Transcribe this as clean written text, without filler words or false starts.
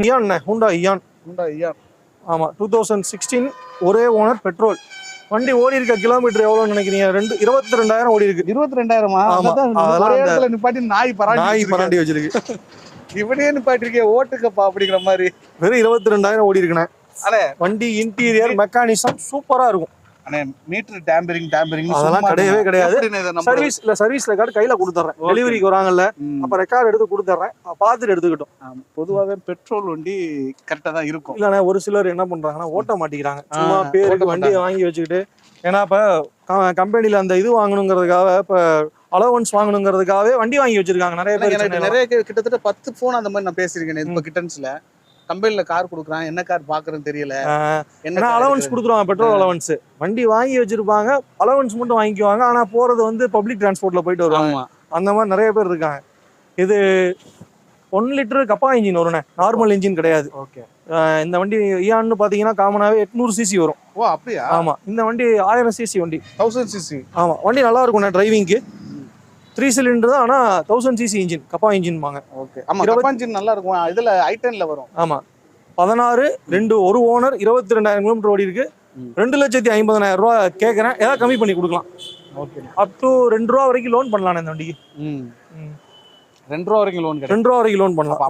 Ian ஹூண்டா Ian. ஆமா 2016 ஒரே owner petrol. வண்டி ஓடி இருக்க கிலோமீட்டர் எவ்வளவுன்னு நினைக்கிறீங்க? 22,000 ஓடி இருக்கு. 22,000? அதெல்லாம் நிப்பாட்டி நாய் பராண்டி வச்சிருக்கு. இவனே நிப்பாட்டிருக்கே ஓட்டுக்கப்பா அப்படிங்கிற மாதிரி. வெறும் 22,000 ஓடி இருக்குண்ணே. வண்டி இன்டீரியர் மெக்கானிசம் சூப்பரா இருக்கும். மீட்டர் டேம்பரிங் அதெல்லாம் கிடையவே கிடையாது. சர்வீஸ்ல கார்டு கையில கொடுத்துறேன். டெலிவரிக்கு வராங்கல்ல, அப்ப ரெக்கார்ட் எடுத்து கொடுத்துறேன், பார்த்துட்டு எடுத்துக்கிட்டோம். பொதுவாகவே பெட்ரோல் வண்டி கரெக்டா தான் இருக்கும். இல்லண்ணே ஒரு சிலர் என்ன பண்றாங்கன்னா ஓட்ட மாட்டேங்கிறாங்க. சும்மா பேருக்கு வண்டியை வாங்கி வச்சுக்கிட்டு, ஏன்னா இப்ப கம்பெனில அந்த இது வாங்கணுங்கிறதுக்காக, இப்ப அலவன்ஸ் வாங்கணுங்கிறதுக்காகவே வண்டி வாங்கி வச்சிருக்காங்க நிறைய பேர். நிறைய கிட்டத்தட்ட 10 போன் அந்த மாதிரி நான் பேசிருக்கேன் இப்ப கிட்டன்ஸ்ல. கம்பெனில கார் கொடுக்குறான், என்ன கார் பாக்குறதுன்னு தெரியல, என்ன அலவன்ஸ் கொடுத்துருவாங்க, பெட்ரோல் அலவன்ஸ். வண்டி வாங்கி வச்சிருப்பாங்க, அலவன்ஸ் மட்டும் வாங்கிக்குவாங்க. ஆனா போறது வந்து பப்ளிக் டிரான்ஸ்போர்ட்ல போயிட்டு வருவாங்க. அந்த மாதிரி நிறைய பேர் இருக்காங்க. இது 1 லிட்டர் கப்பா இன்ஜின் வரும்ண்ணே, நார்மல் இன்ஜின் கிடையாது. இந்த வண்டி இயான்னு பாத்தீங்கன்னா காமனாவே 800 சிசி வரும். ஓ அப்படியா? ஆமா. இந்த வண்டி 1000 சிசி வண்டி, 1000 சிசி. ஆமா, வண்டி நல்லா இருக்கும்ண்ணே டிரைவிங்க்கு. 3 சிலிண்டர் தான், ஆனா 1000 சிசி இன்ஜின், கப்பா இன்ஜின் பாங்க. ஆமா, கப்பா இன்ஜின் நல்லா இருக்கும். இதுல i10ல வரும். ஆமா, 16 2 ஒரு ஓனர், 22,000 கிலோமீட்டர் ஓடி இருக்கு. 2,50,000 ரூபா கேட்கறேன். ஏதாவது கம்மி பண்ணி கொடுக்கலாம். அப் டு 2 ரூபா வரைக்கும் லோன் பண்ணலாம் இந்த வண்டிக்கு. 2 ரூபா வரைக்கும் லோன், 2 ரூபா வரைக்கும் லோன் பண்ணலாம்.